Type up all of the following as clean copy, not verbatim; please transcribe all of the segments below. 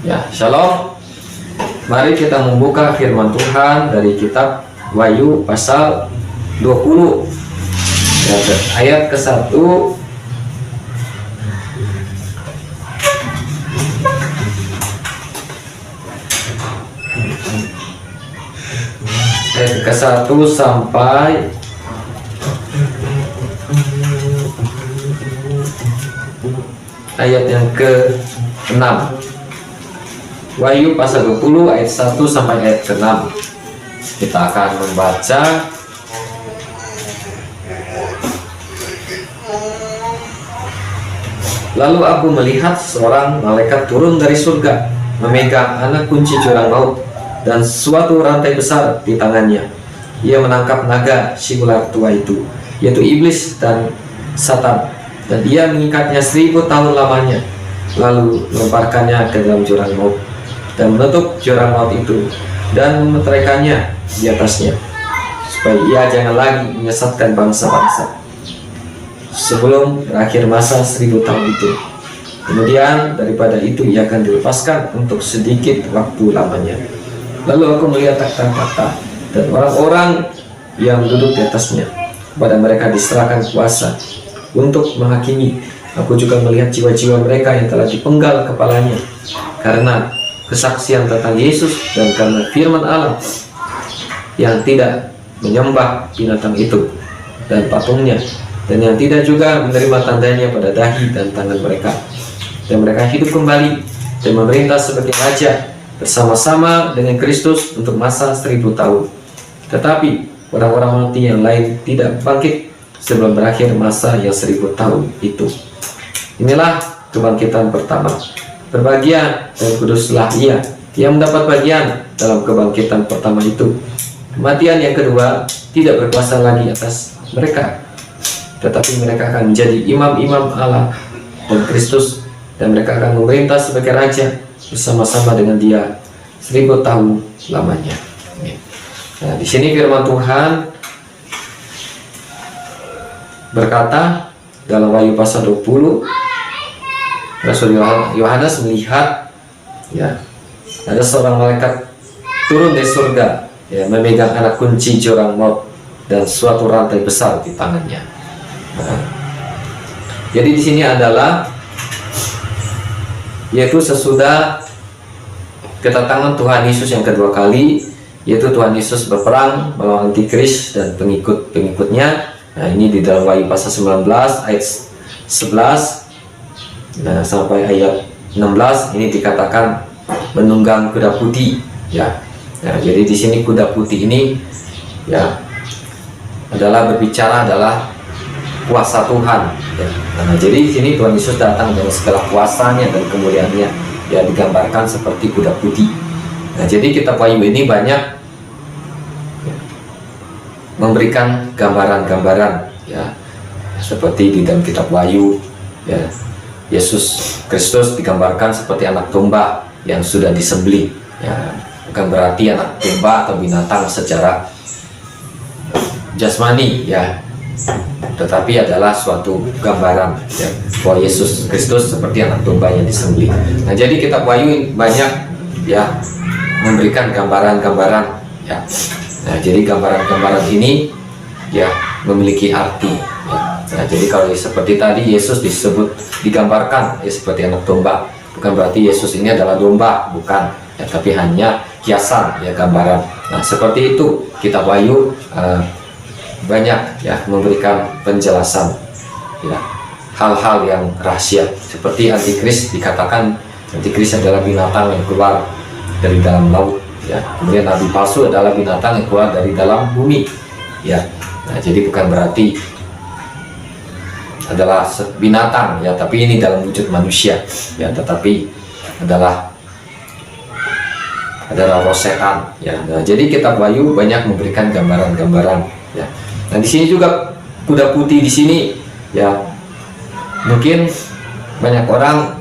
Ya, shalom. Mari kita membuka firman Tuhan dari kitab Wahyu pasal 20 ya, ayat ke-1 ayat ke-1 sampai ayat yang ke-6. Wahyu pasal 20 ayat 1 sampai ayat ke-6. Kita akan membaca Lalu aku melihat seorang malaikat turun dari surga, memegang anak kunci jurang maut dan suatu rantai besar di tangannya. Ia menangkap naga si ular tua itu, yaitu iblis dan Satan, dan ia mengikatnya 1000 tahun lamanya, lalu melemparkannya ke dalam jurang maut dan menutup jurang maut itu dan memeteraikannya di atasnya, supaya ia jangan lagi menyesatkan bangsa-bangsa sebelum berakhir masa 1000 tahun itu. Kemudian daripada itu ia akan dilepaskan untuk sedikit waktu lamanya. Lalu aku melihat takhta-takhta dan orang-orang yang duduk di atasnya. Kepada mereka diserahkan kuasa untuk menghakimi. Aku juga melihat jiwa-jiwa mereka yang telah dipenggal kepalanya karena kesaksian tentang Yesus dan karena firman Allah, yang tidak menyembah binatang itu dan patungnya, dan yang tidak juga menerima tandanya pada dahi dan tangan mereka. Dan mereka hidup kembali dan memerintah sebagai raja bersama-sama dengan Kristus untuk masa 1000 tahun. Tetapi orang-orang mati yang lain tidak bangkit sebelum berakhir masa yang 1000 tahun itu. Inilah kebangkitan pertama. Berbahagia dan kuduslah ia yang mendapat bagian dalam kebangkitan pertama itu. Kematian yang kedua tidak berkuasa lagi atas mereka, tetapi mereka akan menjadi imam-imam Allah dan Kristus, dan mereka akan memerintah sebagai raja bersama-sama dengan Dia 1000 tahun lamanya. Nah, di sini firman Tuhan berkata dalam Wahyu pasal 20, Rasul Yohanes melihat ya, ada seorang malaikat turun dari surga, ya, memegang anak kunci jurang maut dan suatu rantai besar di tangannya. Nah, jadi di sini adalah yaitu sesudah kedatangan Tuhan Yesus yang kedua kali, yaitu Tuhan Yesus berperang melawan antikris dan pengikut-pengikutnya. Nah, ini di dalam Wahyu pasal 19 ayat 11 sampai ayat 16 ini dikatakan menunggang kuda putih ya. Nah, jadi di sini kuda putih ini ya adalah berbicara adalah kuasa Tuhan ya. Nah, jadi di sini Tuhan Yesus datang dengan segala kuasanya dan kemuliaannya ya, digambarkan seperti kuda putih. Nah, jadi kitab Wahyu ini banyak ya, memberikan gambaran-gambaran ya, seperti di dalam kitab Wahyu ya, Yesus Kristus digambarkan seperti anak domba yang sudah disembelih ya, bukan berarti anak domba atau binatang secara jasmani ya, tetapi adalah suatu gambaran ya, bahwa Yesus Kristus seperti anak domba yang disembelih. Nah, jadi kitab Wahyu banyak ya memberikan gambaran-gambaran ya. Nah, jadi gambaran-gambaran ini ya memiliki arti ya. Nah, jadi kalau seperti tadi Yesus disebut digambarkan ya seperti anak domba, bukan berarti Yesus ini adalah domba, bukan ya, tapi hanya kiasan ya, gambaran. Nah, seperti itu kitab Wahyu banyak ya memberikan penjelasan ya, hal-hal yang rahasia seperti antikris. Dikatakan antikris adalah binatang yang keluar dari dalam laut ya, kemudian nabi palsu adalah binatang yang keluar dari dalam bumi ya. Nah, jadi bukan berarti adalah binatang ya, tapi ini dalam wujud manusia ya, tetapi adalah roh setan ya. Nah, jadi kitab Wahyu banyak memberikan gambaran-gambaran ya. Nah, di sini juga kuda putih di sini ya, mungkin banyak orang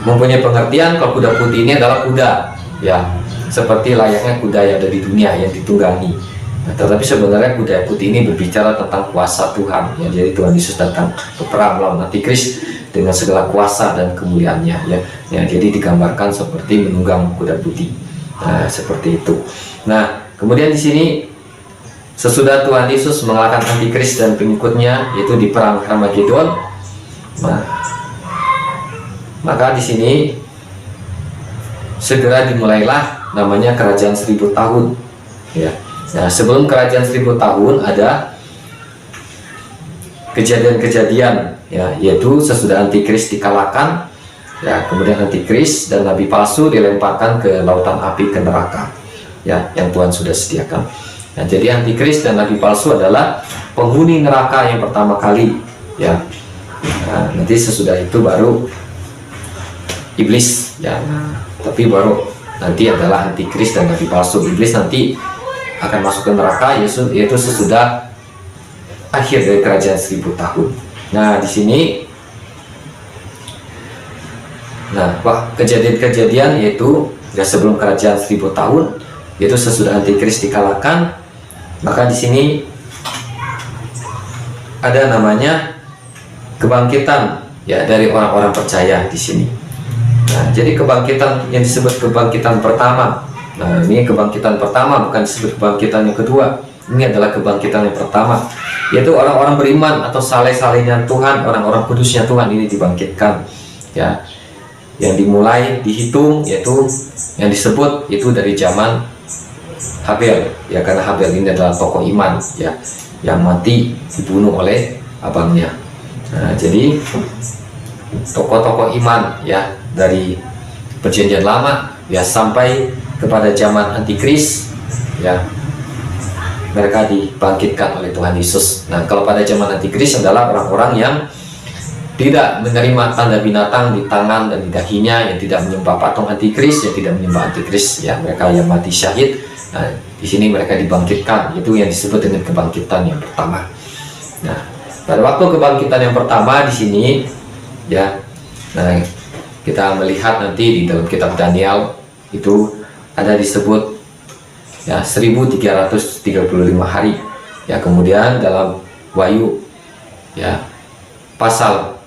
mempunyai pengertian kalau kuda putih ini adalah kuda ya, seperti layaknya kuda yang ada di dunia yang ditunggangi. Nah, tetapi sebenarnya kuda putih ini berbicara tentang kuasa Tuhan ya. Jadi Tuhan Yesus datang berperang melawan antikris dengan segala kuasa dan kemuliaannya, ya. Ya, jadi digambarkan seperti menunggang kuda putih. Nah, seperti itu. Nah, kemudian di sini sesudah Tuhan Yesus mengalahkan antikris dan pengikutnya, yaitu di perang Harmagedon, nah, maka di sini segera dimulailah namanya kerajaan 1000 tahun, ya. Nah, sebelum kerajaan 1000 tahun ada kejadian-kejadian, ya, yaitu sesudah antikris dikalahkan, ya, kemudian antikris dan nabi palsu dilemparkan ke lautan api, ke neraka, ya, yang Tuhan sudah sediakan. Nah, jadi antikris dan nabi palsu adalah penghuni neraka yang pertama kali, ya. Nah, nanti sesudah itu baru iblis, ya. Tapi baru nanti adalah antikris dan nabi palsu. Iblis nanti akan masuk ke neraka, yaitu sesudah akhir dari kerajaan 1000 tahun. Nah, di sini, nah, kejadian-kejadian yaitu ya sebelum kerajaan 1000 tahun, yaitu sesudah antikris dikalahkan, maka di sini ada namanya kebangkitan, ya, dari orang-orang percaya di sini. Nah, jadi kebangkitan yang disebut kebangkitan pertama. Nah, ini kebangkitan pertama, bukan disebut kebangkitan yang kedua. Ini adalah kebangkitan yang pertama, yaitu orang-orang beriman atau saleh-salehnya Tuhan, orang-orang kudusnya Tuhan ini dibangkitkan, ya. Yang dimulai dihitung, yaitu yang disebut itu dari zaman Habel, ya, karena Habel ini adalah tokoh iman, ya, yang mati dibunuh oleh abangnya. Nah, jadi tokoh-tokoh iman, ya, dari perjanjian lama, ya, sampai kepada zaman antikris, ya, mereka dibangkitkan oleh Tuhan Yesus. Nah, kalau pada zaman antikris adalah orang-orang yang tidak menerima tanda binatang di tangan dan di dahinya, yang tidak menyembah patung antikris, yang tidak menyembah antikris, ya, mereka yang mati syahid. Nah, di sini mereka dibangkitkan, itu yang disebut dengan kebangkitan yang pertama. Nah, pada waktu kebangkitan yang pertama di sini, ya, nah, kita melihat nanti di dalam kitab Daniel itu ada disebut, ya, 1335 hari, ya. Kemudian dalam Wahyu, ya, pasal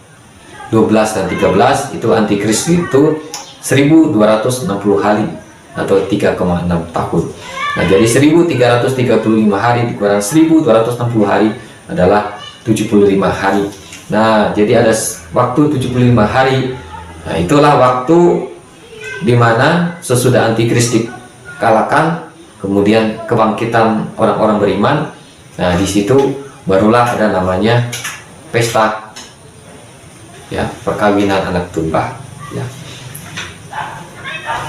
12 dan 13 itu antikris itu 1260 hari atau 3,6 tahun. Nah, jadi 1335 hari dikurang 1260 hari adalah 75 hari. Nah, jadi ada waktu 75 hari. Nah, itulah waktu di mana sesudah antikris dikalahkan, kemudian kebangkitan orang-orang beriman. Nah, di situ barulah ada namanya pesta, ya, perkawinan anak domba, ya.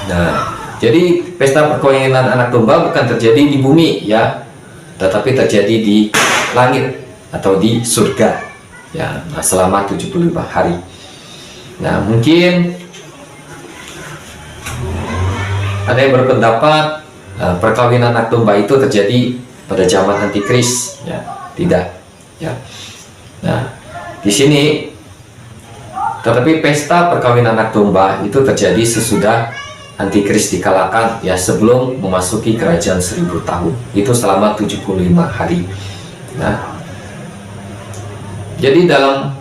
Nah, jadi pesta perkawinan anak domba bukan terjadi di bumi, ya, tetapi terjadi di langit atau di surga, ya. Nah, selama 75 hari. Nah, mungkin ada yang berpendapat perkawinan anak domba itu terjadi pada zaman antikris, ya. Tidak, ya. Nah, di sini tetapi pesta perkawinan anak domba itu terjadi sesudah antikris dikalahkan, ya, sebelum memasuki kerajaan 1000 tahun, itu selama 75 hari. Nah, jadi dalam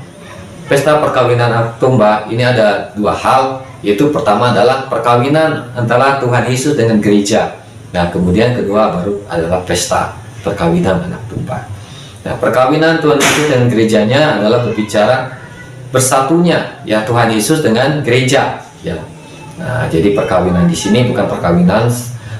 pesta perkawinan anak domba ini ada dua hal, yaitu pertama adalah perkawinan antara Tuhan Yesus dengan gereja. Nah, kemudian kedua baru adalah pesta perkawinan anak domba. Nah, perkawinan Tuhan Yesus dengan gerejanya adalah berbicara bersatunya, ya, Tuhan Yesus dengan gereja, ya. Nah, jadi perkawinan di sini bukan perkawinan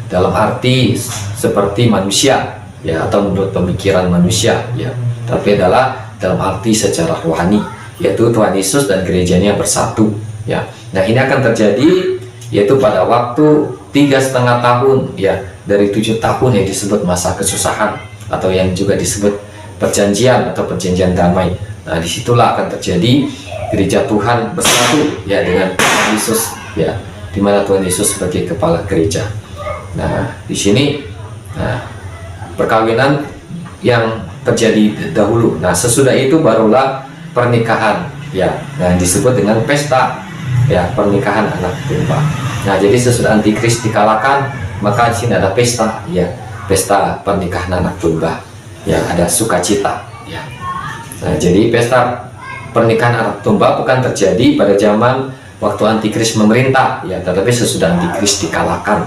dalam arti seperti manusia, ya, atau menurut pemikiran manusia, ya, tapi adalah dalam arti secara rohani, yaitu Tuhan Yesus dan gerejanya bersatu, ya. Nah, ini akan terjadi yaitu pada waktu 3,5 tahun, ya, dari 7 tahun yang disebut masa kesusahan atau yang juga disebut perjanjian atau perjanjian damai. Nah, disitulah akan terjadi gereja Tuhan bersatu, ya, dengan Tuhan Yesus, ya, di mana Tuhan Yesus sebagai kepala gereja. Nah, di sini, nah, perkawinan yang terjadi dahulu. Nah, sesudah itu barulah pernikahan, ya. Nah, disebut dengan pesta, ya, pernikahan anak domba. Nah, jadi sesudah antikris dikalahkan, maka di sini ada pesta, ya, pesta pernikahan anak domba, ya, ada sukacita, ya. Nah, jadi pesta pernikahan anak domba bukan terjadi pada zaman waktu antikris memerintah, ya, tetapi sesudah antikris dikalahkan,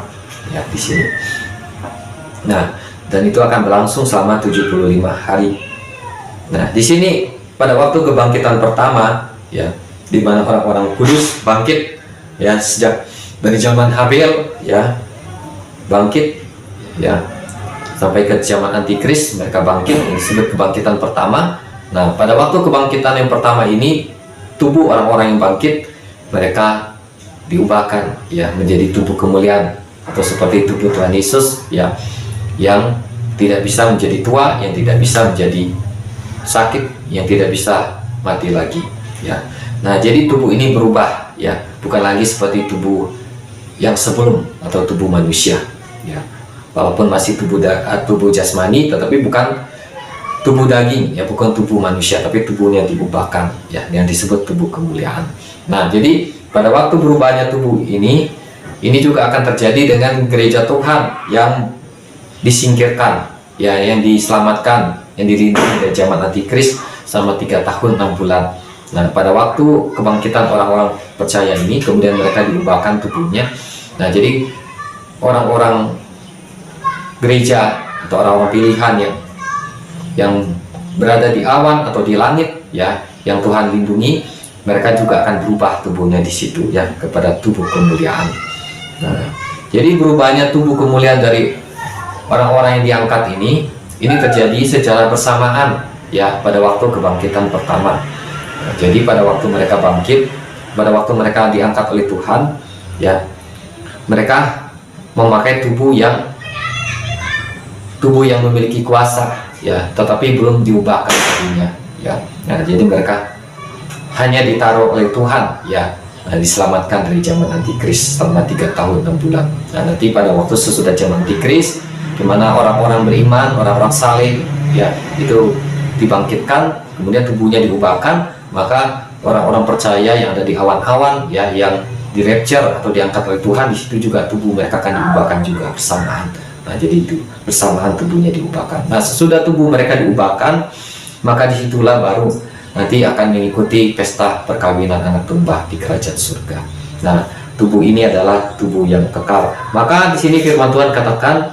ya, di sini. Nah, dan itu akan berlangsung selama 75 hari. Nah, di sini pada waktu kebangkitan pertama, ya, di mana orang-orang kudus bangkit, ya, sejak dari zaman Habel, ya, bangkit, ya, sampai ke zaman antikris mereka bangkit, ini disebut kebangkitan pertama. Nah, pada waktu kebangkitan yang pertama ini, tubuh orang-orang yang bangkit mereka diubahkan, ya, menjadi tubuh kemuliaan, atau seperti tubuh Tuhan Yesus, ya, yang tidak bisa menjadi tua, yang tidak bisa menjadi sakit, yang tidak bisa mati lagi, ya. Nah, jadi tubuh ini berubah, ya, bukan lagi seperti tubuh yang sebelum atau tubuh manusia, ya. Walaupun masih tubuh jasmani, tetapi bukan tubuh daging, ya, bukan tubuh manusia, tapi tubuhnya diubahkan, ya, yang disebut tubuh kemuliaan. Nah, jadi pada waktu berubahnya tubuh ini juga akan terjadi dengan gereja Tuhan yang disingkirkan, ya, yang diselamatkan, yang dilindungi dari zaman antikris selama 3 tahun 6 bulan. Nah, pada waktu kebangkitan orang-orang percaya ini, kemudian mereka diubahkan tubuhnya. Nah, jadi orang-orang gereja atau orang-orang pilihan yang berada di awan atau di langit, ya, yang Tuhan lindungi, mereka juga akan berubah tubuhnya di situ, ya, kepada tubuh kemuliaan. Nah, jadi berubahnya tubuh kemuliaan dari orang-orang yang diangkat ini terjadi secara bersamaan, ya, pada waktu kebangkitan pertama. Nah, jadi pada waktu mereka bangkit, pada waktu mereka diangkat oleh Tuhan, ya, mereka memakai tubuh yang memiliki kuasa, ya, tetapi belum diubahkan tubuhnya, ya. Nah, jadi mereka hanya ditaruh oleh Tuhan, ya, diselamatkan dari zaman antikris selama 3 tahun 6 bulan. Nah, nanti pada waktu sesudah zaman antikris, di mana orang-orang beriman, orang-orang saleh, ya, itu dibangkitkan, kemudian tubuhnya diubahkan, maka orang-orang percaya yang ada di awan-awan, ya, yang di rapture atau diangkat oleh Tuhan, di situ juga tubuh mereka akan diubahkan juga bersamaan. Nah, jadi itu bersamaan tubuhnya diubahkan. Nah, sesudah tubuh mereka diubahkan, maka disitulah baru nanti akan mengikuti pesta perkawinan anak domba di kerajaan surga. Nah, tubuh ini adalah tubuh yang kekal. Maka di sini firman Tuhan katakan,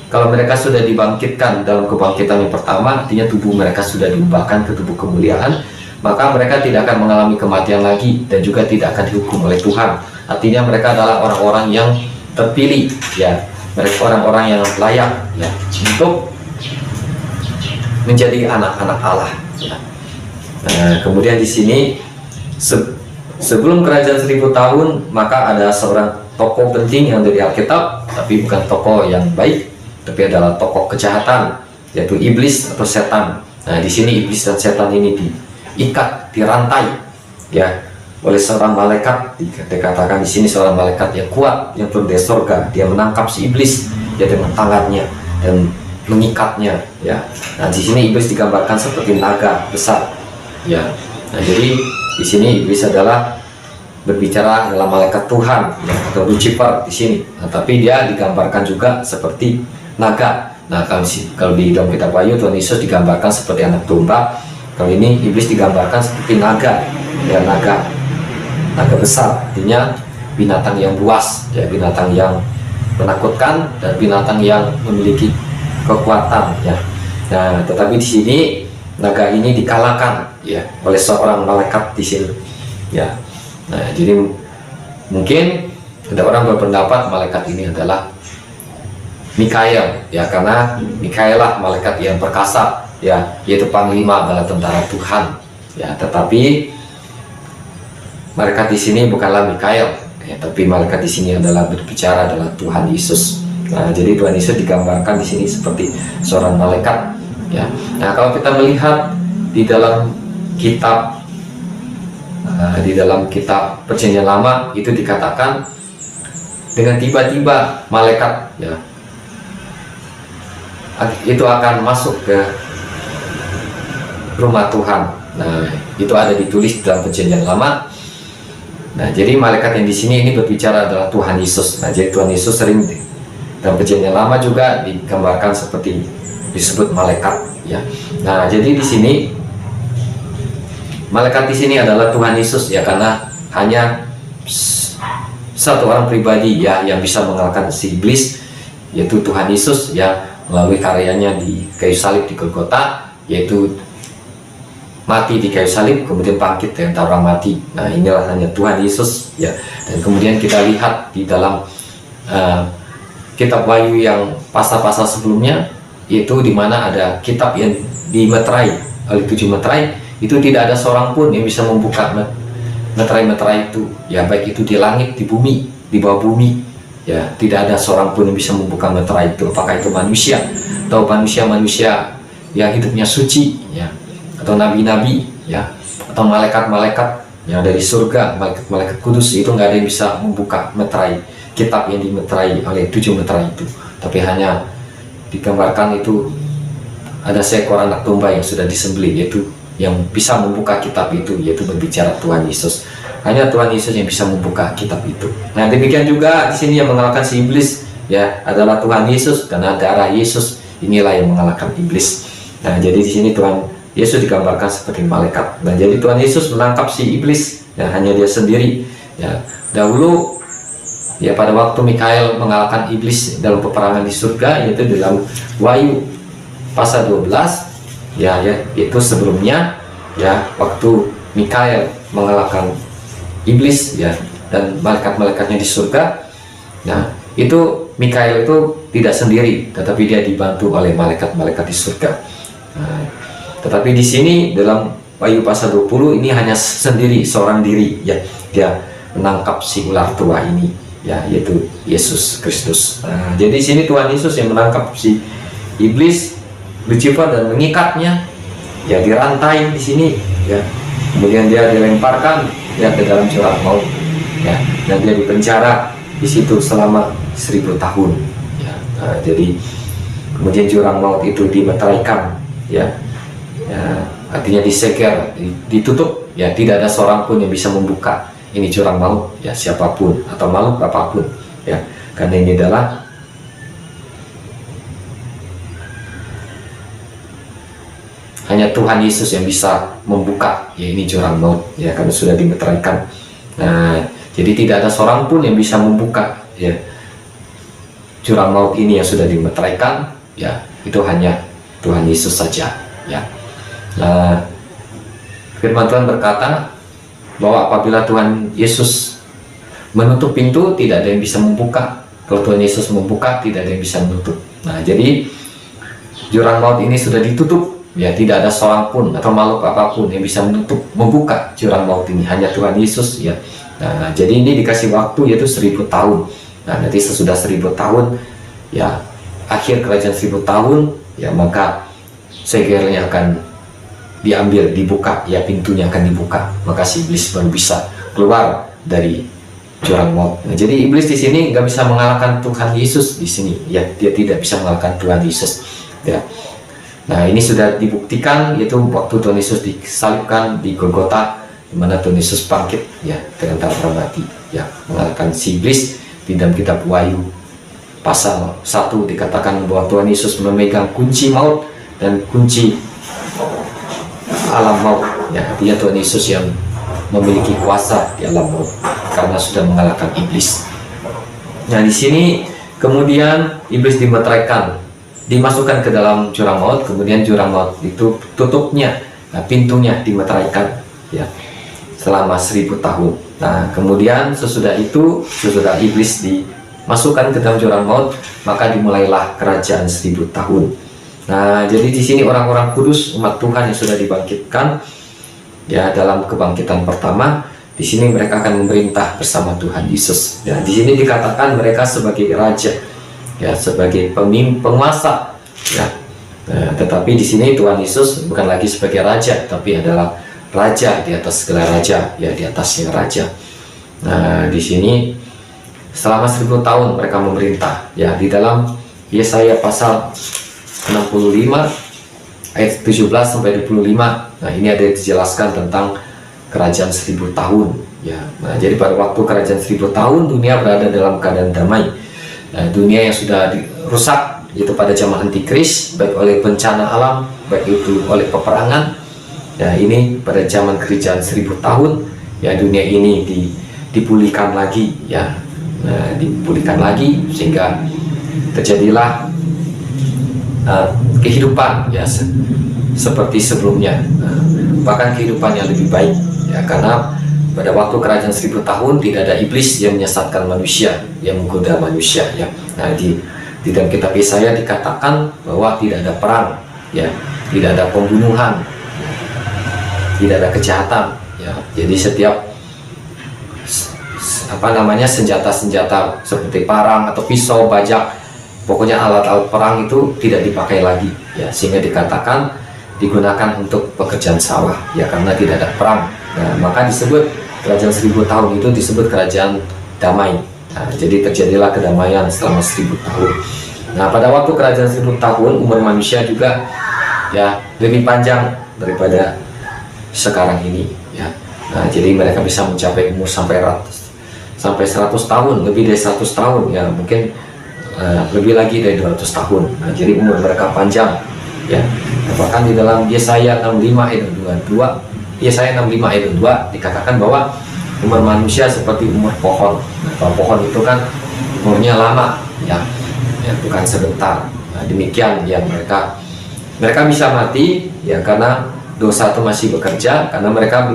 kalau mereka sudah dibangkitkan dalam kebangkitan yang pertama, artinya tubuh mereka sudah diubahkan ke tubuh kemuliaan, maka mereka tidak akan mengalami kematian lagi dan juga tidak akan dihukum oleh Tuhan. Artinya mereka adalah orang-orang yang terpilih, ya, mereka orang-orang yang layak, ya, untuk menjadi anak-anak Allah, ya. Nah, kemudian di sini sebelum kerajaan 1000 tahun, maka ada seorang tokoh penting yang dari Alkitab, tapi bukan tokoh yang baik, tapi adalah tokoh kejahatan, yaitu iblis atau setan. Nah, di sini iblis dan setan ini diikat, dirantai, ya, oleh seorang malaikat. Dikatakan di sini seorang malaikat yang kuat yang turun dari surga. Dia menangkap si iblis, ya, dengan tangannya dan mengikatnya, ya. Nah, di sini iblis digambarkan seperti naga besar, ya. Nah, jadi di sini iblis adalah berbicara adalah malaikat Tuhan, ya, atau Lucifer di sini. Nah, tapi dia digambarkan juga seperti naga. Nah, kalau di dalam kitab Wahyu, Tuhan Yesus digambarkan seperti anak domba. Kalau ini iblis digambarkan seperti naga, ya, naga besar, artinya binatang yang buas, ya, binatang yang menakutkan dan binatang yang memiliki kekuatan, ya. Nah, tetapi di sini naga ini dikalahkan, ya, oleh seorang malaikat di sini, ya. Nah, jadi mungkin ada orang berpendapat malaikat ini adalah Mikael, ya, karena Mikael lah malaikat yang perkasa, ya, yaitu panglima bala tentara Tuhan, ya. Tetapi malaikat di sini bukanlah Mikael, ya, tapi malaikat di sini adalah berbicara adalah Tuhan Yesus. Nah, jadi Tuhan Yesus digambarkan di sini seperti seorang malaikat, ya. Nah, kalau kita melihat di dalam kitab Perjanjian Lama, itu dikatakan dengan tiba-tiba malaikat, ya, itu akan masuk ke rumah Tuhan. Nah, itu ada ditulis dalam Perjanjian Lama. Nah, jadi malaikat yang di sini ini berbicara adalah Tuhan Yesus. Nah, jadi Tuhan Yesus sering dalam Perjanjian Lama juga digambarkan seperti disebut malaikat, ya. Nah, jadi di sini malaikat di sini adalah Tuhan Yesus ya, karena hanya satu orang pribadi ya yang bisa mengalahkan si iblis, yaitu Tuhan Yesus ya, melalui karyanya di kayu salib di Golgota, yaitu mati di kayu salib kemudian bangkit dari antara orang mati. Nah, inilah hanya Tuhan Yesus ya. Dan kemudian kita lihat di dalam kitab Wahyu yang pasal-pasal sebelumnya, yaitu di mana ada kitab yang dimeterai oleh 7 meterai, itu tidak ada seorang pun yang bisa membuka meterai-meterai itu ya, baik itu di langit, di bumi, di bawah bumi ya, tidak ada seorang pun yang bisa membuka meterai itu. Apakah itu manusia atau manusia yang hidupnya suci ya, atau nabi-nabi ya, atau malaikat-malaikat yang dari surga, malaikat-malaikat kudus, itu nggak ada yang bisa membuka meterai kitab yang dimeterai oleh 7 meterai itu. Tapi hanya digambarkan itu ada seekor anak domba yang sudah disembelih, yaitu yang bisa membuka kitab itu, yaitu berbicara Tuhan Yesus. Hanya Tuhan Yesus yang bisa membuka kitab itu. Nah, demikian juga di sini yang mengalahkan si iblis ya adalah Tuhan Yesus, karena darah Yesus inilah yang mengalahkan iblis. Nah, jadi di sini Tuhan Yesus digambarkan seperti malaikat. Nah, jadi Tuhan Yesus menangkap si iblis ya, hanya dia sendiri ya. Dahulu ya, pada waktu Mikael mengalahkan iblis dalam peperangan di surga, yaitu dalam Wahyu pasal 12 ya, itu sebelumnya ya, waktu Mikael mengalahkan iblis ya dan malaikat-malaikatnya di surga. Nah, itu Mikael itu tidak sendiri, tetapi dia dibantu oleh malaikat-malaikat di surga. Nah, tetapi di sini dalam Wahyu pasal 20 ini hanya sendiri, seorang diri ya, dia menangkap si ular tua ini ya, yaitu Yesus Kristus. Nah, jadi di sini Tuhan Yesus yang menangkap si iblis, Lucifer, dan mengikatnya ya, dirantai di sini ya, kemudian dia dilemparkan ya ke dalam jurang maut ya, dan dia dipenjara di situ selama 1000 tahun ya. Nah, jadi kemudian jurang maut itu dimeteraikan ya, artinya disegel, ditutup ya, tidak ada seorang pun yang bisa membuka ini jurang maut ya, siapapun atau makhluk apapun ya, karena ini adalah hanya Tuhan Yesus yang bisa membuka ya ini jurang maut ya, karena sudah dimeteraikan. Nah, jadi tidak ada seorang pun yang bisa membuka ya jurang maut ini yang sudah dimeteraikan ya, itu hanya Tuhan Yesus saja ya. Nah, firman Tuhan berkata bahwa apabila Tuhan Yesus menutup pintu, tidak ada yang bisa membuka. Kalau Tuhan Yesus membuka, tidak ada yang bisa menutup. Nah, jadi jurang maut ini sudah ditutup ya, tidak ada seorang pun atau makhluk apapun yang bisa membuka jurang maut ini, hanya Tuhan Yesus ya. Nah, jadi ini dikasih waktu yaitu 1000 tahun. Nah, nanti sesudah 1000 tahun ya, akhir kerajaan 1000 tahun ya, maka segelnya akan diambil, dibuka ya, pintunya akan dibuka, maka si iblis baru bisa keluar dari jurang maut. Nah, jadi iblis di sini nggak bisa mengalahkan Tuhan Yesus di sini ya, dia tidak bisa mengalahkan Tuhan Yesus ya. Nah, ini sudah dibuktikan, yaitu waktu Tuhan Yesus disalibkan di Golgota, di mana Tuhan Yesus bangkit ya dari antara orang mati ya, mengalahkan si iblis. Di dalam kitab Wahyu pasal 1 dikatakan bahwa Tuhan Yesus memegang kunci maut dan kunci alam maut ya, artinya Tuhan Yesus yang memiliki kuasa di alam maut karena sudah mengalahkan iblis. Nah, di sini kemudian iblis dimeteraikan, dimasukkan ke dalam jurang maut, kemudian jurang maut itu tutupnya, nah, pintunya dimeteraikan ya selama 1000 tahun. Nah, kemudian sesudah itu, sesudah iblis dimasukkan ke dalam jurang maut, maka dimulailah kerajaan 1000 tahun. Nah, jadi di sini orang-orang kudus, umat Tuhan yang sudah dibangkitkan ya dalam kebangkitan pertama, di sini mereka akan memerintah bersama Tuhan Yesus. Ya, di sini dikatakan mereka sebagai raja ya, sebagai penguasa ya. Nah, tetapi di sini Tuhan Yesus bukan lagi sebagai raja, tapi adalah raja di atas segala raja ya, di atasnya raja. Nah, di sini selama 1000 tahun mereka memerintah ya, di dalam Yesaya pasal 65 ayat 17 sampai 25. Nah, ini ada dijelaskan tentang kerajaan 1000 tahun ya. Nah, jadi pada waktu kerajaan 1000 tahun dunia berada dalam keadaan damai. Nah, dunia yang sudah rusak itu pada zaman antikris, baik oleh bencana alam, baik itu oleh peperangan Ya, ini pada zaman kerajaan 1000 tahun, ya dunia ini dipulihkan lagi, ya. Nah, dipulihkan lagi sehingga terjadilah kehidupan, ya, seperti sebelumnya, bahkan kehidupan yang lebih baik, ya, karena pada waktu kerajaan 1000 tahun tidak ada iblis yang menyesatkan manusia, yang menggoda manusia, ya. Nah, di dalam kitab Yesaya dikatakan bahwa tidak ada perang, ya, tidak ada pembunuhan, ya, tidak ada kejahatan, ya. Jadi setiap senjata-senjata seperti parang atau pisau, bajak, pokoknya alat-alat perang itu tidak dipakai lagi, ya, sehingga dikatakan digunakan untuk pekerjaan sawah, ya, karena tidak ada perang. Nah, maka disebut kerajaan 1000 tahun itu disebut kerajaan damai. Nah, jadi terjadilah kedamaian selama 1000 tahun. Nah, pada waktu kerajaan 1000 tahun, umur manusia juga, ya, lebih panjang daripada sekarang ini, ya. Nah, jadi mereka bisa mencapai umur sampai 100 tahun, lebih dari 100 tahun, ya, mungkin lebih lagi dari 200 tahun. Nah, jadi umur mereka panjang, ya. Bahkan di dalam Yesaya 65 ayat 22, Yesaya 65 ayat 2 dikatakan bahwa umur manusia seperti umur pohon. Nah, kalau pohon itu kan umurnya lama, ya, bukan sebentar. Nah, demikian, ya, mereka bisa mati, ya, karena dosa itu masih bekerja, karena mereka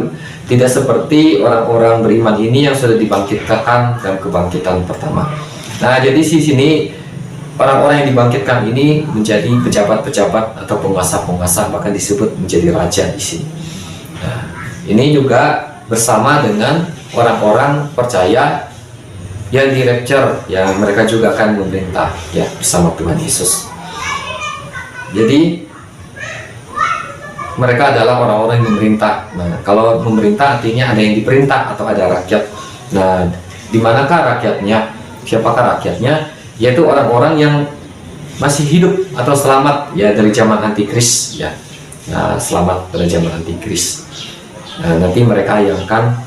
tidak seperti orang-orang beriman ini yang sudah dibangkitkan dalam kebangkitan pertama. Nah, jadi di sini orang-orang yang dibangkitkan ini menjadi pejabat-pejabat atau penguasa-penguasa, bahkan disebut menjadi raja di sini. Nah, ini juga bersama dengan orang-orang percaya yang di rapture, ya, mereka juga akan memerintah, ya, bersama Tuhan Yesus. Jadi mereka adalah orang-orang yang memerintah. Nah, kalau memerintah artinya ada yang diperintah atau ada rakyat. Nah, di manakah rakyatnya? Siapakah rakyatnya? Yaitu orang-orang yang masih hidup atau selamat, ya, dari zaman antikris, ya. Nah, selamat dari zaman antikris. Nah, nanti mereka yang akan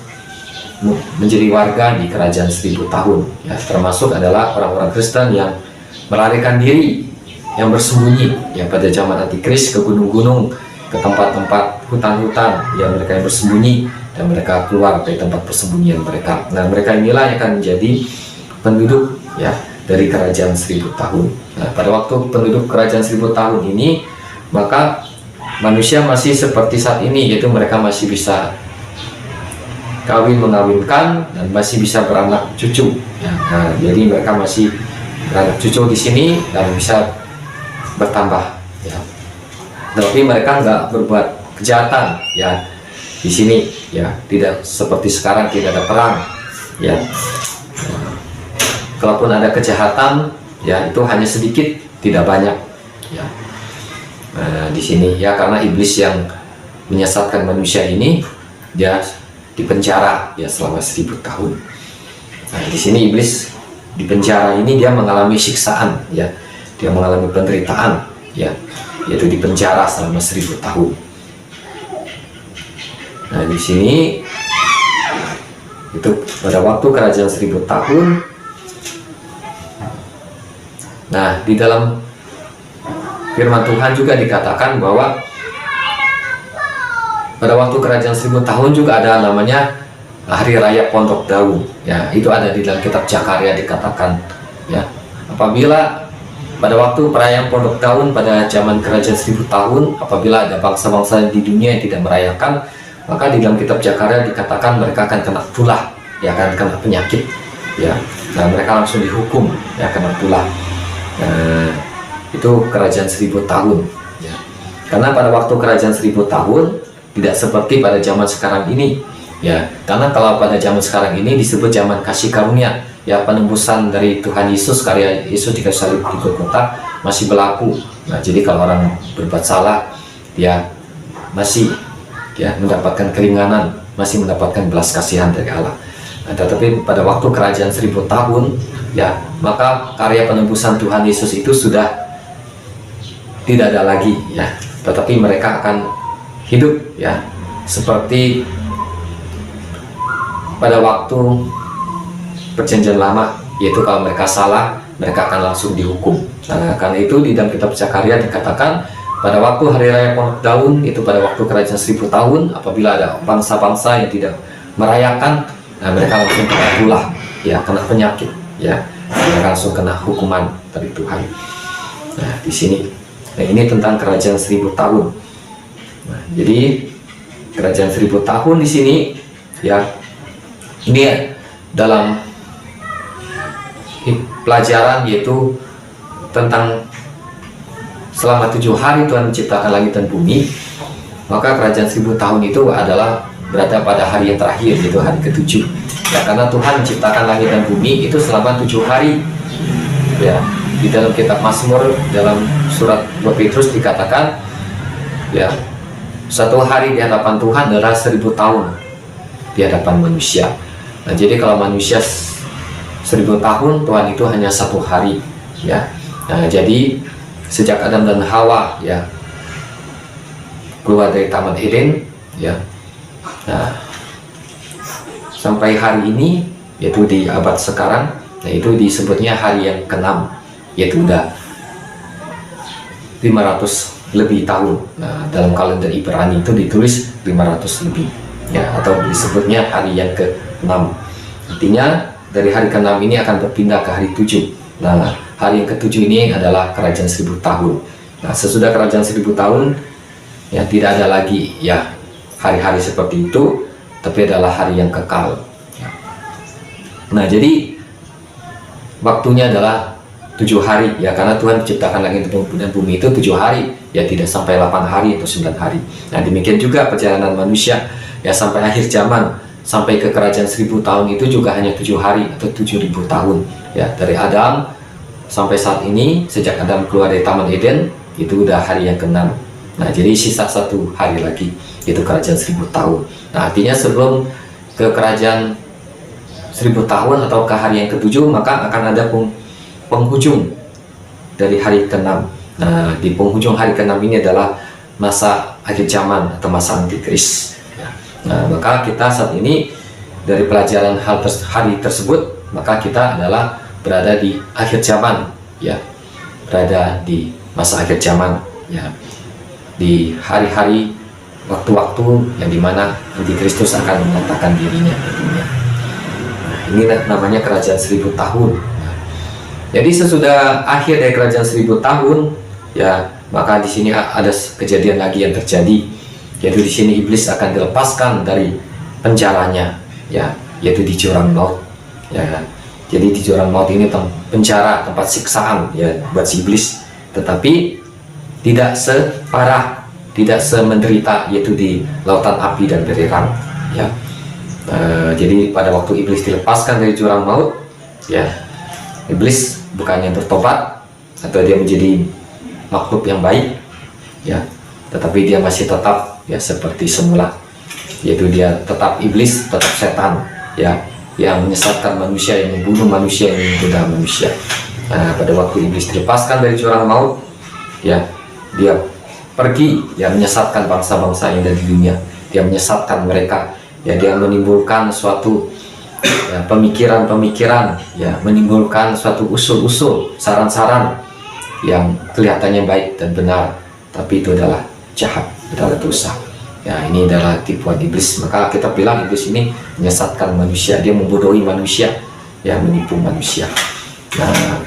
menjadi warga di kerajaan 1000 tahun, ya, termasuk adalah orang-orang Kristen yang melarikan diri, yang bersembunyi, ya, pada zaman antikris ke gunung-gunung, ke tempat-tempat hutan-hutan, yang mereka yang bersembunyi dan mereka keluar dari tempat persembunyian mereka. Nah, mereka inilah yang akan menjadi penduduk, ya, dari kerajaan 1000 tahun. Nah, pada waktu penduduk kerajaan 1000 tahun ini, maka manusia masih seperti saat ini, yaitu mereka masih bisa mengawinkan dan masih bisa beranak cucu, ya. Nah, jadi mereka masih beranak cucu di sini dan bisa bertambah, ya. Tapi mereka nggak berbuat kejahatan, ya, di sini, ya, tidak seperti sekarang tidak ada perang, ya. Nah, kalaupun ada kejahatan, ya, itu hanya sedikit, tidak banyak, ya. Nah, di sini, ya, karena iblis yang menyesatkan manusia ini, dia dipenjara, ya, selama 1000 tahun. Nah, di sini iblis dipenjara ini dia mengalami siksaan, ya, dia mengalami penderitaan, ya, yaitu dipenjara selama 1000 tahun. Nah, di sini itu pada waktu kerajaan 1000 tahun. Nah, di dalam firman Tuhan juga dikatakan bahwa pada waktu kerajaan 1000 tahun juga ada namanya hari raya Pondok Daun, ya, itu ada di dalam kitab Zakaria dikatakan, ya, apabila pada waktu perayaan Pondok Daun pada zaman kerajaan 1000 tahun, apabila ada bangsa-bangsa di dunia yang tidak merayakan, maka di dalam kitab Zakaria dikatakan mereka akan kena tulah, ya, akan kena penyakit, ya. Nah, mereka langsung dihukum, ya, kena tulah. Nah, itu kerajaan 1000 tahun, ya. Karena pada waktu kerajaan 1000 tahun tidak seperti pada zaman sekarang ini, ya. Karena kalau pada zaman sekarang ini disebut zaman kasih karunia, ya, penembusan dari Tuhan Yesus, karya Yesus di kayu salib di Golgota masih berlaku. Nah, jadi kalau orang berbuat salah, dia masih, ya, mendapatkan keringanan, masih mendapatkan belas kasihan dari Allah. Nah, tetapi pada waktu kerajaan 1000 tahun, ya, maka karya penembusan Tuhan Yesus itu sudah tidak ada lagi, ya, tetapi mereka akan hidup, ya, seperti pada waktu perjanjian lama, yaitu kalau mereka salah, mereka akan langsung dihukum. Nah, karena itu di dalam kitab Zakaria dikatakan pada waktu hari raya Pondok Daun, itu pada waktu kerajaan 1000 tahun, apabila ada bangsa-bangsa yang tidak merayakan, nah mereka langsung kena ulah, ya, kena penyakit, ya, mereka langsung kena hukuman dari Tuhan. Nah, di sini, nah ini tentang kerajaan 1000 tahun. Nah, jadi kerajaan 1000 tahun di sini, ya, ini dalam pelajaran yaitu tentang selama 7 hari Tuhan menciptakan langit dan bumi, maka kerajaan 1000 tahun itu adalah berada pada hari yang terakhir, yaitu hari ke-7. Ya, karena Tuhan menciptakan langit dan bumi itu selama 7 hari. Ya, di dalam kitab Mazmur, dalam surat 2 Petrus dikatakan, ya, satu hari di hadapan Tuhan adalah 1000 tahun di hadapan manusia. Nah, jadi kalau manusia 1000 tahun, Tuhan itu hanya 1 hari, ya. Nah, jadi sejak Adam dan Hawa, ya, keluar dari Taman Eden, ya, nah, sampai hari ini, yaitu di abad sekarang, nah itu disebutnya hari yang ke-6, yaitu udah 500 lebih tahun. Nah, dalam kalender Ibrani itu ditulis 500 lebih, ya, atau disebutnya hari yang ke-6. Artinya dari hari ke-6 ini akan berpindah ke hari 7. Nah, hari yang ke-7 ini adalah kerajaan 1000 tahun. Nah, sesudah kerajaan 1000 tahun, ya, tidak ada lagi, ya, hari-hari seperti itu, tapi adalah hari yang kekal, ya. Nah, jadi waktunya adalah 7 hari, ya, karena Tuhan menciptakan langit dan bumi itu 7 hari, ya, tidak sampai 8 hari atau 9 hari. Nah, demikian juga perjalanan manusia, ya, sampai akhir zaman, sampai ke kerajaan 1000 tahun itu juga hanya 7 hari atau 7000 tahun, ya, dari Adam sampai saat ini. Sejak Adam keluar dari Taman Eden, itu udah hari yang ke-6. Nah, jadi sisa 1 hari lagi, itu kerajaan 1000 tahun. Nah, artinya sebelum ke kerajaan 1000 tahun atau ke hari yang ke-7, maka akan ada penghujung dari hari ke-6. Nah, di penghujung hari ke-6 ini adalah masa akhir zaman atau masa antikris. Nah, maka kita saat ini dari pelajaran hari tersebut, maka kita adalah berada di akhir zaman, ya, berada di masa akhir zaman, ya, di hari-hari, waktu-waktu yang dimana Antikristus akan menyatakan dirinya di dunia. Nah, ini namanya kerajaan 1000 tahun. Nah, jadi sesudah akhir dari kerajaan 1000 tahun, ya, maka di sini ada kejadian lagi yang terjadi, yaitu di sini iblis akan dilepaskan dari penjaranya, ya, yaitu di jurang maut, ya. Jadi di jurang maut ini penjara, tempat siksaan, ya, buat si iblis, tetapi tidak separah, tidak semenderita yaitu di lautan api dan belerang, ya. Jadi pada waktu iblis dilepaskan dari jurang maut, ya, iblis bukannya bertobat atau dia menjadi makhluk yang baik, ya, tetapi dia masih tetap, ya, seperti semula, yaitu dia tetap iblis, tetap setan, ya, yang menyesatkan manusia, yang membunuh manusia, yang menggoda manusia. Nah, pada waktu iblis dilepaskan dari jurang maut, ya, dia pergi, ya, menyesatkan bangsa-bangsa yang ada di dunia. Dia menyesatkan mereka, ya, dia menimbulkan suatu, ya, pemikiran-pemikiran, ya, menimbulkan suatu usul-usul, saran-saran yang kelihatannya baik dan benar, tapi itu adalah jahat, adalah dosa. Ya, ini adalah tipuan iblis. Maka kita bilang iblis ini menyesatkan manusia, dia membodohi manusia, ya, menipu manusia. Nah,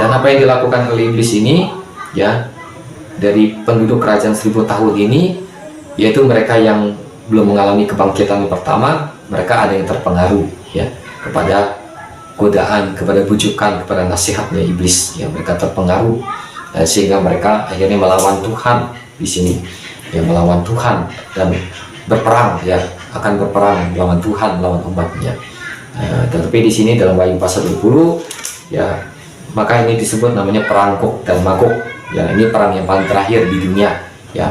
dan apa yang dilakukan oleh iblis ini, ya, dari penduduk kerajaan 1000 tahun ini, yaitu mereka yang belum mengalami kebangkitan yang pertama, mereka ada yang terpengaruh, ya, kepada godaan, kepada bujukan, kepada nasihatnya iblis, ya, mereka terpengaruh, sehingga mereka akhirnya melawan Tuhan di sini, ya, melawan Tuhan dan berperang, ya, akan berperang melawan Tuhan, melawan umatnya. Tetapi di sini dalam Wahyu pasal 20, ya, maka ini disebut namanya perang Gog dan Magog, ya, ini perang yang paling terakhir di dunia, ya,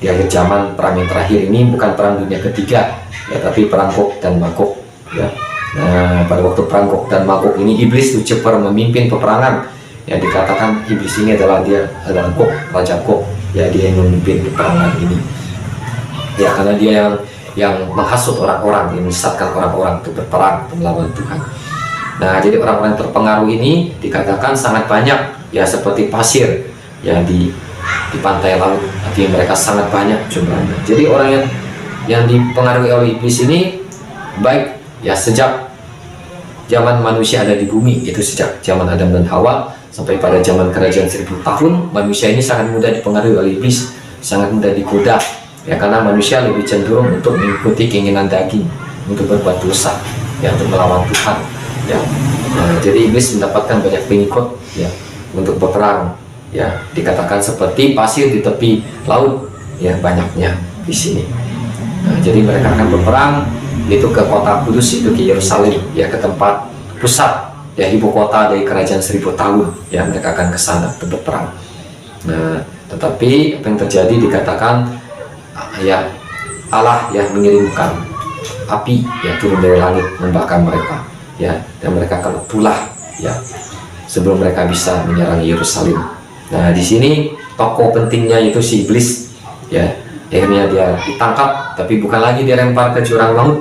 di akhir zaman. Perang yang terakhir ini bukan perang dunia ketiga, ya, tapi perang Gog dan Magog, ya. Nah, pada waktu perang Gog dan Magog ini iblis Lucifer memimpin peperangan, ya, dikatakan iblis ini adalah Gog, raja Gog, ya, dia yang memimpin peperangan ini, ya, karena dia yang menghasut orang-orang, yang menyesatkan orang-orang untuk berperang untuk melawan Tuhan. Nah, jadi orang-orang terpengaruh ini dikatakan sangat banyak, ya, seperti pasir, ya, di di pantai laut, artinya mereka sangat banyak jumlahnya. Jadi orang yang dipengaruhi oleh iblis ini baik ya sejak zaman manusia ada di bumi, itu sejak zaman Adam dan Hawa sampai pada zaman kerajaan 1000 tahun, manusia ini sangat mudah dipengaruhi oleh iblis, sangat mudah digoda ya, karena manusia lebih cenderung untuk mengikuti keinginan daging, untuk berbuat dosa ya, untuk melawan Tuhan ya. Nah, jadi iblis mendapatkan banyak pengikut ya untuk berperang ya, dikatakan seperti pasir di tepi laut ya, banyaknya di sini. Nah, jadi mereka akan berperang itu ke kota kudus, itu ke Yerusalem ya, ke tempat pusat ya, ibu kota dari kerajaan 1000 tahun ya, mereka akan ke sana untuk berperang. Nah, tetapi apa yang terjadi dikatakan ya, Allah ya mengirimkan api ya turun dari langit membakar mereka ya, dan mereka akan pulah ya sebelum mereka bisa menyerang Yerusalem. Nah, di sini tokoh pentingnya itu si iblis ya, akhirnya dia ditangkap, tapi bukan lagi dilempar ke jurang laut,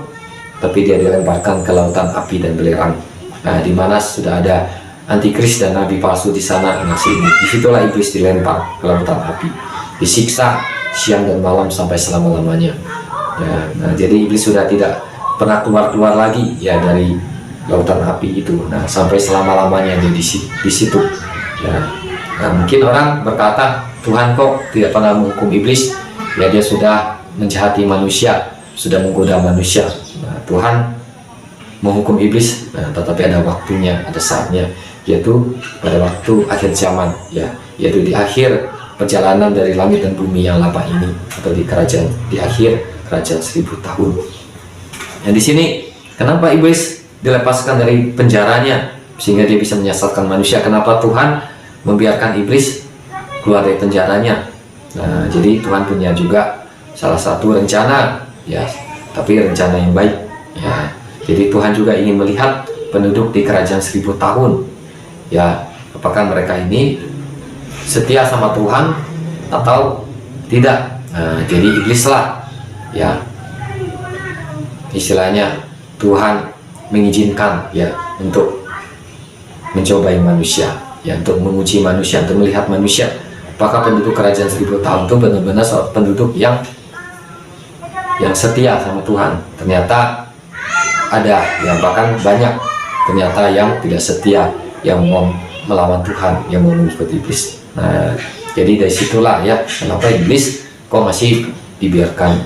tapi dia dilemparkan ke lautan api dan belerang. Nah, di mana sudah ada antikris dan nabi palsu di sana. Nah, disitulah iblis dilempar ke lautan api, disiksa siang dan malam sampai selama-lamanya ya. Nah, jadi iblis sudah tidak pernah keluar lagi ya dari lautan api itu. Nah, sampai selama-lamanya dia di situ ya. Nah, mungkin orang berkata, Tuhan kok tidak pernah menghukum iblis ya, dia sudah menjahati manusia, sudah menggoda manusia. Nah, Tuhan menghukum iblis, nah, tetapi ada waktunya, ada saatnya, yaitu pada waktu akhir zaman ya, yaitu di akhir perjalanan dari langit dan bumi yang lama ini, atau di akhir kerajaan 1000 tahun. Nah, di sini kenapa iblis dilepaskan dari penjaranya sehingga dia bisa menyesatkan manusia? Kenapa Tuhan membiarkan iblis keluar dari penjaranya? Nah, jadi Tuhan punya juga salah satu rencana ya, tapi rencana yang baik ya. Jadi Tuhan juga ingin melihat penduduk di kerajaan 1000 tahun ya, apakah mereka ini setia sama Tuhan atau tidak. Nah, jadi iblislah ya, istilahnya Tuhan mengizinkan ya untuk mencobai manusia ya, untuk menguji manusia, untuk melihat manusia apakah penduduk kerajaan 1000 tahun itu benar-benar penduduk yang setia sama Tuhan. Ternyata ada yang bahkan banyak ternyata yang tidak setia, yang mau melawan Tuhan, yang mau mengikuti iblis. Nah, jadi dari situlah ya kenapa iblis kok masih dibiarkan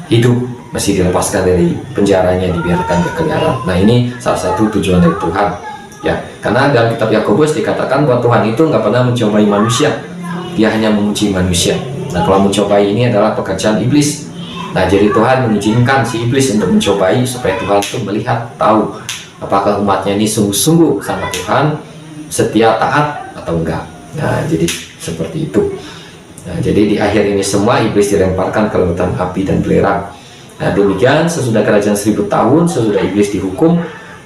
hidup, masih dilepaskan dari penjaranya, dibiarkan berkeliaran. Nah, ini salah satu tujuan dari Tuhan ya, karena dalam kitab Yakobus dikatakan bahwa Tuhan itu nggak pernah mencobai manusia, dia hanya menguji manusia. Nah, kalau mencobai ini adalah pekerjaan iblis. Nah, jadi Tuhan mengizinkan si iblis untuk mencobai supaya Tuhan itu melihat, tahu apakah umatnya ini sungguh-sungguh sama Tuhan, setia, taat atau enggak. Nah, jadi seperti itu. Nah, jadi di akhir ini semua iblis dilemparkan ke lautan api dan belerang. Nah, demikian sesudah kerajaan 1000 tahun, sesudah iblis dihukum,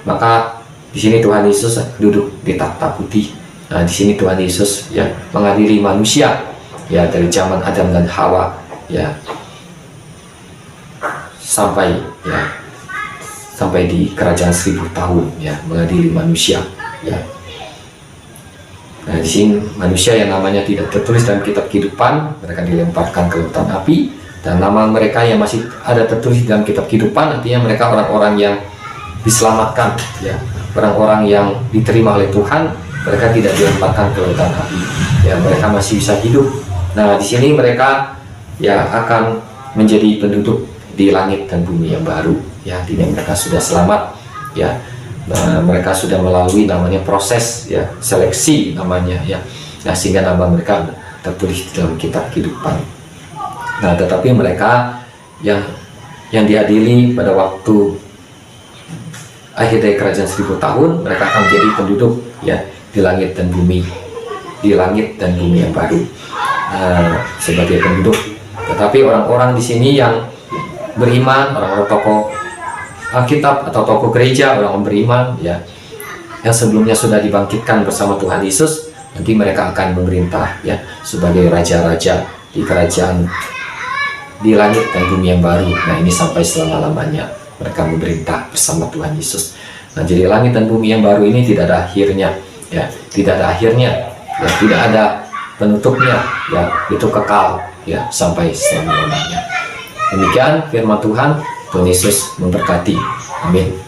maka di sini Tuhan Yesus duduk di takhta putih. Nah, di sini Tuhan Yesus ya mengadili manusia ya, dari zaman Adam dan Hawa ya sampai di kerajaan 1000 tahun ya, mengadili manusia ya. Nah, di sini manusia yang namanya tidak tertulis dalam kitab kehidupan, mereka dilemparkan ke lautan api, dan nama mereka yang masih ada tertulis dalam kitab kehidupan, artinya mereka orang-orang yang diselamatkan ya, orang-orang yang diterima oleh Tuhan, mereka tidak dilemparkan ke lautan api ya, mereka masih bisa hidup. Nah, di sini mereka ya akan menjadi penduduk di langit dan bumi yang baru ya, artinya mereka sudah selamat ya. Nah, mereka sudah melalui namanya proses ya, seleksi namanya ya. Nah, sehingga nama mereka tertulis dalam kitab kehidupan. Nah, tetapi mereka yang diadili pada waktu akhir dari kerajaan 1000 tahun, mereka akan menjadi penduduk ya di langit dan bumi, yang baru sebagai penduduk. Tetapi orang-orang di sini yang beriman, orang-orang tokoh Alkitab atau tokoh gereja, orang beriman ya, yang sebelumnya sudah dibangkitkan bersama Tuhan Yesus, nanti mereka akan memerintah ya sebagai raja-raja di kerajaan di langit dan bumi yang baru. Nah, ini sampai selama-lamanya mereka memerintah bersama Tuhan Yesus. Nah, jadi langit dan bumi yang baru ini tidak ada akhirnya ya, tidak ada akhirnya ya, tidak ada penutupnya ya itu kekal ya sampai selama-lamanya. Demikian firman Tuhan. Tuhan Yesus memberkati. Amin.